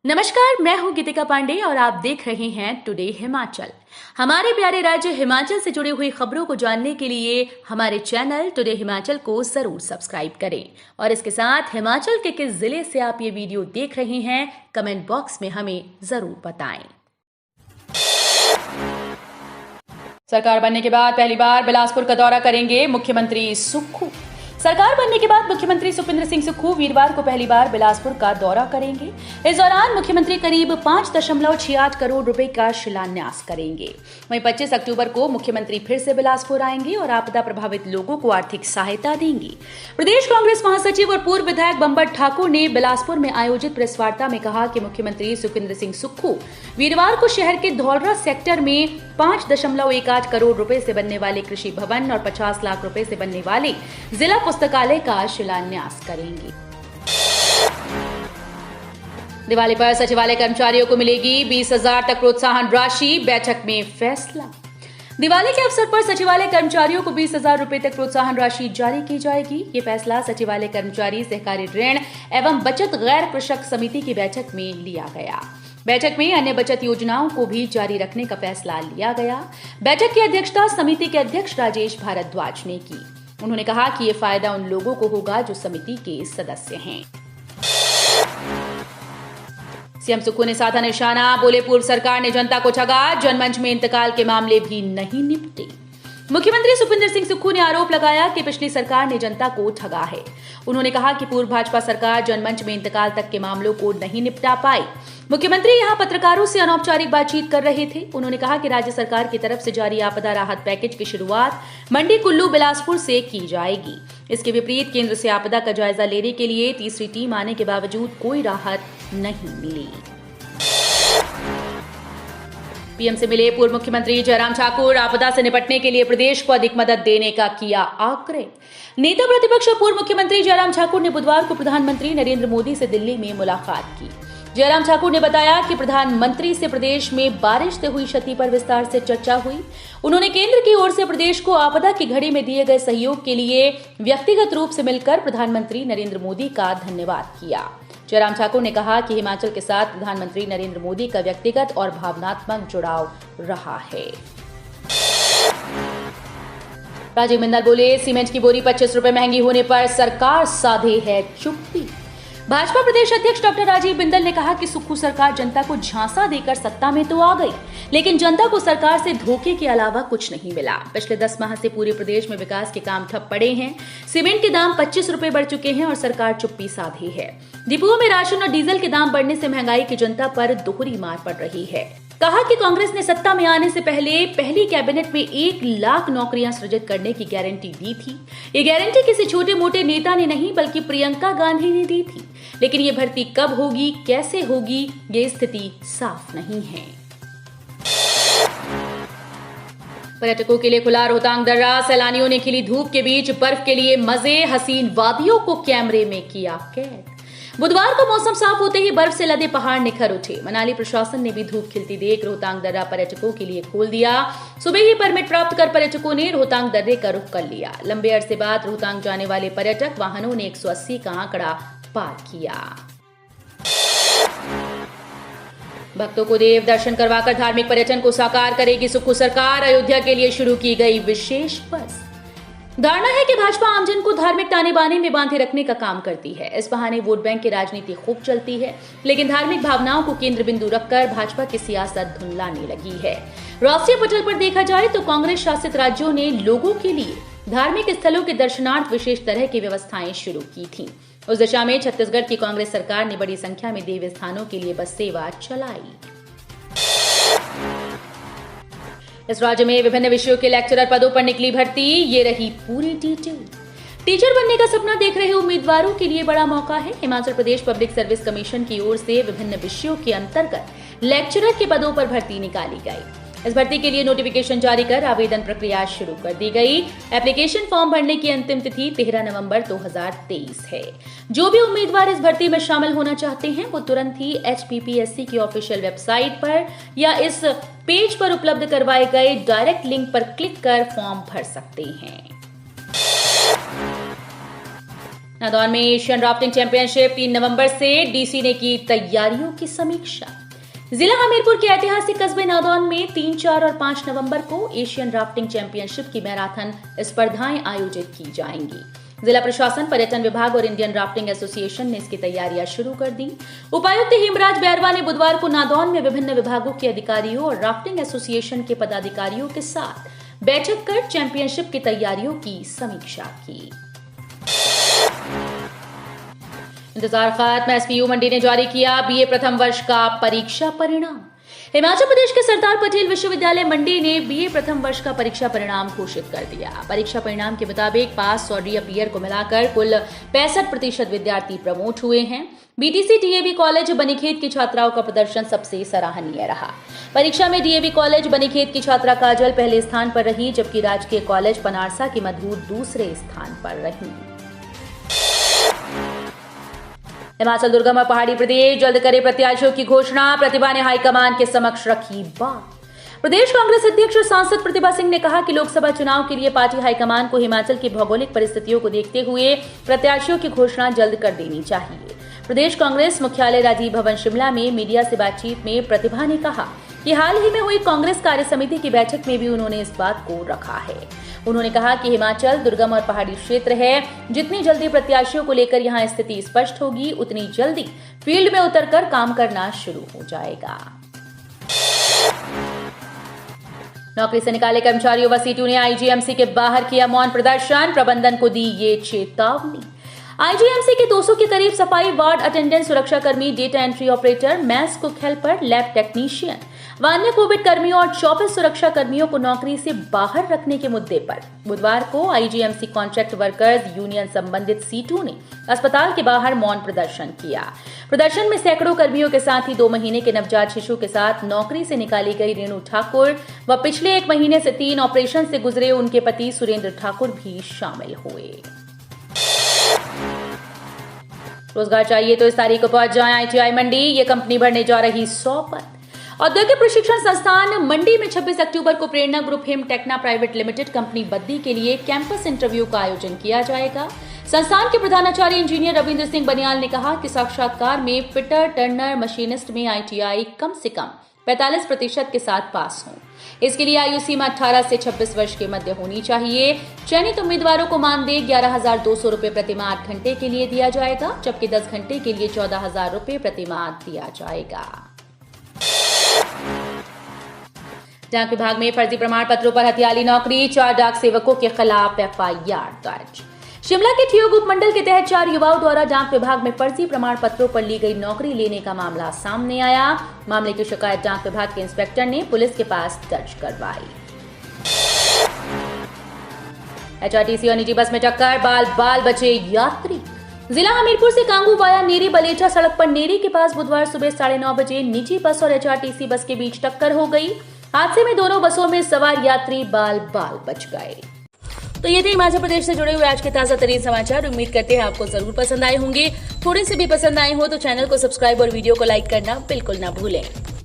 नमस्कार, मैं हूं गीतिका पांडे और आप देख रहे हैं टुडे हिमाचल। हमारे प्यारे राज्य हिमाचल से जुड़ी हुई खबरों को जानने के लिए हमारे चैनल टुडे हिमाचल को जरूर सब्सक्राइब करें और इसके साथ हिमाचल के किस जिले से आप ये वीडियो देख रहे हैं कमेंट बॉक्स में हमें जरूर बताएं। सरकार बनने के बाद पहली बार बिलासपुर का दौरा करेंगे मुख्यमंत्री सुक्खू। सरकार बनने के बाद मुख्यमंत्री सुखविंदर सिंह सुक्खू वीरवार को पहली बार बिलासपुर का दौरा करेंगे। इस दौरान मुख्यमंत्री करीब 5.68 करोड़ रुपए का शिलान्यास करेंगे। वहीं 25 अक्टूबर को मुख्यमंत्री फिर से बिलासपुर आएंगे और आपदा प्रभावित लोगों को आर्थिक सहायता देंगे। प्रदेश कांग्रेस महासचिव और पूर्व विधायक बंबर ठाकुर ने बिलासपुर में आयोजित प्रेस वार्ता में कहा कि मुख्यमंत्री सुखविंदर सिंह सुक्खू वीरवार को शहर के धौलरा सेक्टर में 5.18 करोड़ रुपए से बनने वाले कृषि भवन और 50 लाख रुपए से बनने वाले जिला पुस्तकालय का शिलान्यास करेंगे। दिवाली पर सचिवालय कर्मचारियों को मिलेगी 20,000 तक प्रोत्साहन राशि, बैठक में फैसला। दिवाली के अवसर पर सचिवालय कर्मचारियों को 20,000 रुपए तक प्रोत्साहन राशि जारी की जाएगी। ये फैसला सचिवालय कर्मचारी सहकारी ऋण एवं बचत गैर कृषक समिति की बैठक में लिया गया। बैठक में अन्य बचत योजनाओं को भी जारी रखने का फैसला लिया गया। बैठक की अध्यक्षता समिति के अध्यक्ष राजेश भारद्वाज ने की। उन्होंने कहा कि ये फायदा उन लोगों को होगा जो समिति के सदस्य हैं। सीएम सुक्खू ने साधा निशाना, बोले पूर्व सरकार ने जनता को ठगा, जनमंच में इंतकाल के मामले भी नहीं निपटे। मुख्यमंत्री सुखविंदर सिंह सुक्खू ने आरोप लगाया कि पिछली सरकार ने जनता को ठगा है। उन्होंने कहा कि पूर्व भाजपा सरकार जनमंच में इंतकाल तक के मामलों को नहीं निपटा पाई। मुख्यमंत्री यहां पत्रकारों से अनौपचारिक बातचीत कर रहे थे। उन्होंने कहा कि राज्य सरकार की तरफ से जारी आपदा राहत पैकेज की शुरुआत मंडी कुल्लू बिलासपुर से की जाएगी। इसके विपरीत केंद्र से आपदा का जायजा लेने के लिए तीसरी टीम आने के बावजूद कोई राहत नहीं मिली। पीएम से मिले पूर्व मुख्यमंत्री जयराम ठाकुर, आपदा से निपटने के लिए प्रदेश को अधिक मदद देने का किया आग्रह। नेता प्रतिपक्ष और पूर्व मुख्यमंत्री जयराम ठाकुर ने बुधवार को प्रधानमंत्री नरेंद्र मोदी से दिल्ली में मुलाकात की। जयराम ठाकुर ने बताया कि प्रधानमंत्री से प्रदेश में बारिश से हुई क्षति पर विस्तार से चर्चा हुई। उन्होंने केंद्र की ओर से प्रदेश को आपदा की घड़ी में दिए गए सहयोग के लिए व्यक्तिगत रूप से मिलकर प्रधानमंत्री नरेंद्र मोदी का धन्यवाद किया। जयराम ठाकुर ने कहा कि हिमाचल के साथ प्रधानमंत्री नरेंद्र मोदी का व्यक्तिगत और भावनात्मक जुड़ाव रहा है। राजीव बिंदल बोले, सीमेंट की बोरी 25 रुपए महंगी होने पर सरकार साधे है चुप्पी। भाजपा प्रदेश अध्यक्ष डॉक्टर राजीव बिंदल ने कहा कि सुक्खू सरकार जनता को झांसा देकर सत्ता में तो आ गई, लेकिन जनता को सरकार से धोखे के अलावा कुछ नहीं मिला। पिछले 10 माह से पूरे प्रदेश में विकास के काम ठप पड़े हैं। सीमेंट के दाम 25 रुपए बढ़ चुके हैं और सरकार चुप्पी साधी है। डिपुओं में राशन और डीजल के दाम बढ़ने से महंगाई की जनता पर दोहरी मार पड़ रही है। कहा कि कांग्रेस ने सत्ता में आने से पहले पहली कैबिनेट में 1 लाख नौकरियां सृजित करने की गारंटी दी थी। ये गारंटी किसी छोटे मोटे नेता ने नहीं बल्कि प्रियंका गांधी ने दी थी, लेकिन ये भर्ती कब होगी, कैसे होगी, ये स्थिति साफ नहीं है। पर्यटकों के लिए खुला रोहतांग दर्रा, सैलानियों ने खिली धूप के बीच बर्फ के लिए मजे, हसीन वादियों को कैमरे में किया कैद। बुधवार को मौसम साफ होते ही बर्फ से लदे पहाड़ निखर उठे। मनाली प्रशासन ने भी धूप खिलती देख रोहतांग दर्रा पर्यटकों के लिए खोल दिया। सुबह ही परमिट प्राप्त कर पर्यटकों ने रोहतांग दर्रे का रुख कर लिया। लंबे अरसे बाद रोहतांग जाने वाले पर्यटक वाहनों ने 180 का आंकड़ा पार किया। भक्तों को देव दर्शन करवाकर धार्मिक पर्यटन को साकार करेगी सुक्खू सरकार। अयोध्या के लिए शुरू की गई विशेष बस। धारणा है कि भाजपा आमजन को धार्मिक ताने बाने में बांधे रखने का काम करती है। इस बहाने वोट बैंक की राजनीति खूब चलती है, लेकिन धार्मिक भावनाओं को केंद्र बिंदु रखकर भाजपा की सियासत धुंधलाने लगी है। राष्ट्रीय पटल पर देखा जाए तो कांग्रेस शासित राज्यों ने लोगों के लिए धार्मिक स्थलों के दर्शनार्थ विशेष तरह की व्यवस्थाएं शुरू की थी। उस दिशा में छत्तीसगढ़ की कांग्रेस सरकार ने बड़ी संख्या में देवी स्थानों के लिए बस सेवा चलाई। इस राज्य में विभिन्न विषयों के लेक्चरर पदों पर निकली भर्ती, ये रही पूरी डिटेल। टीचर बनने का सपना देख रहे उम्मीदवारों के लिए बड़ा मौका है। Himachal Pradesh public service commission की ओर से विभिन्न विषयों के अंतर्गत लेक्चरर के पदों पर भर्ती निकाली गई। इस भर्ती के लिए नोटिफिकेशन जारी कर आवेदन प्रक्रिया शुरू कर दी गई। एप्लीकेशन फॉर्म भरने की अंतिम तिथि 13 नवंबर 2023 है। जो भी उम्मीदवार इस भर्ती में शामिल होना चाहते हैं वो तुरंत ही HPPSC की ऑफिशियल वेबसाइट पर या इस पेज पर उपलब्ध करवाए गए डायरेक्ट लिंक पर क्लिक कर फॉर्म भर सकते हैं। नादौन में एशियन राफ्टिंग चैंपियनशिप 3 नवंबर से डीसी ने की तैयारियों की समीक्षा। जिला हमीरपुर के ऐतिहासिक कस्बे नादौन में 3, 4 और 5 नवंबर को एशियन राफ्टिंग चैंपियनशिप की मैराथन स्पर्धाएं आयोजित की जाएंगी। जिला प्रशासन, पर्यटन विभाग और इंडियन राफ्टिंग एसोसिएशन ने इसकी तैयारियां शुरू कर दी। उपायुक्त हेमराज बैरवा ने बुधवार को नादौन में विभिन्न विभागों के अधिकारियों और राफ्टिंग एसोसिएशन के पदाधिकारियों के साथ बैठक कर चैंपियनशिप की तैयारियों की समीक्षा की। इंतजार खत्म, एसपीयू मंडी ने जारी किया बीए प्रथम वर्ष का परीक्षा परिणाम। हिमाचल प्रदेश के सरदार पटेल विश्वविद्यालय मंडी ने बीए प्रथम वर्ष का परीक्षा परिणाम घोषित कर दिया। परीक्षा परिणाम के मुताबिक पास और रीअपियर को मिलाकर कुल 65% विद्यार्थी प्रमोट हुए हैं। बीटीसी डीएवी कॉलेज बनीखेत की छात्राओं का प्रदर्शन सबसे सराहनीय रहा। परीक्षा में डीएवी कॉलेज बनीखेत की छात्रा काजल पहले स्थान पर रही, जबकि राजकीय कॉलेज पनारसा की मधु दूसरे स्थान पर रही। हिमाचल दुर्गम और पहाड़ी प्रदेश जल्द करे प्रत्याशियों की घोषणा, प्रतिभा ने हाईकमान के समक्ष रखी बात। प्रदेश कांग्रेस अध्यक्ष और सांसद प्रतिभा सिंह ने कहा कि लोकसभा चुनाव के लिए पार्टी हाईकमान को हिमाचल की भौगोलिक परिस्थितियों को देखते हुए प्रत्याशियों की घोषणा जल्द कर देनी चाहिए। प्रदेश कांग्रेस मुख्यालय राजीव भवन शिमला में मीडिया से बातचीत में प्रतिभा ने कहा कि हाल ही में हुई कांग्रेस कार्य समिति की बैठक में भी उन्होंने इस बात को रखा है। उन्होंने कहा कि हिमाचल दुर्गम और पहाड़ी क्षेत्र है, जितनी जल्दी प्रत्याशियों को लेकर यहां स्थिति स्पष्ट होगी, उतनी जल्दी फील्ड में उतरकर काम करना शुरू हो जाएगा। नौकरी से निकाले कर्मचारियों व सीटू ने आईजीएमसी के बाहर किया मौन प्रदर्शन, प्रबंधन को दी ये चेतावनी। आईजीएमसी के 200 के करीब सफाई, वार्ड अटेंडेंट, सुरक्षाकर्मी, data entry operator, mess cook helper, lab technician व अन्य कोविड कर्मियों और 24 सुरक्षा कर्मियों को नौकरी से बाहर रखने के मुद्दे पर बुधवार को आईजीएमसी कॉन्ट्रैक्ट वर्कर्स यूनियन संबंधित सीटू ने अस्पताल के बाहर मौन प्रदर्शन किया। प्रदर्शन में सैकड़ों कर्मियों के साथ ही 2 महीने के नवजात शिशु के साथ नौकरी से निकाली गई रेणु ठाकुर व पिछले 1 महीने से 3 ऑपरेशन से गुजरे उनके पति सुरेंद्र ठाकुर भी शामिल हुए। रोजगार चाहिए तो इस तारीख को पहुंच जाएं आईटीआई मंडी, ये कंपनी भरने जा रही 100 पद। औद्योगिक प्रशिक्षण संस्थान मंडी में 26 अक्टूबर को Prerna group Him Tekna private limited company Baddi के लिए कैंपस इंटरव्यू का आयोजन किया जाएगा। संस्थान के प्रधानाचार्य इंजीनियर रविंद्र सिंह बनियाल ने कहा कि साक्षात्कार में फिटर, टर्नर, मशीनिस्ट में आईटीआई कम से कम 45% के साथ पास हों। इसके लिए आयु सीमा 18 से 26 वर्ष के मध्य होनी चाहिए। चयनित उम्मीदवारों को मानदेय 11,200 रुपए प्रतिमाह 8 घंटे के लिए दिया जाएगा, जबकि 10 घंटे के लिए 14,000 रुपए प्रतिमाह दिया जाएगा। डाक विभाग में फर्जी प्रमाण पत्रों पर हथियाली नौकरी, 4 डाक सेवकों के खिलाफ एफआईआर दर्ज। शिमला के ठियोग उपमंडल के तहत 4 युवाओं द्वारा डाक विभाग में फर्जी प्रमाण पत्रों पर ली गई नौकरी लेने का मामला सामने आया। मामले की शिकायत डाक विभाग के इंस्पेक्टर ने पुलिस के पास दर्ज करवाई। एचआरटीसी और निजी बस में टक्कर, बाल बचे यात्री। जिला हमीरपुर से कांगू वाया नेरी बलेचा सड़क पर नेरी के पास बुधवार सुबह 9:30 बजे निजी बस और एचआरटीसी बस के बीच टक्कर हो गई। हादसे में दोनों बसों में सवार यात्री बाल बच गए। तो ये थे हिमाचल प्रदेश से जुड़े हुए आज के ताजा तरीन समाचार। उम्मीद करते हैं आपको जरूर पसंद आए होंगे। थोड़े से भी पसंद आए हो तो चैनल को सब्सक्राइब और वीडियो को लाइक करना बिल्कुल ना भूलें।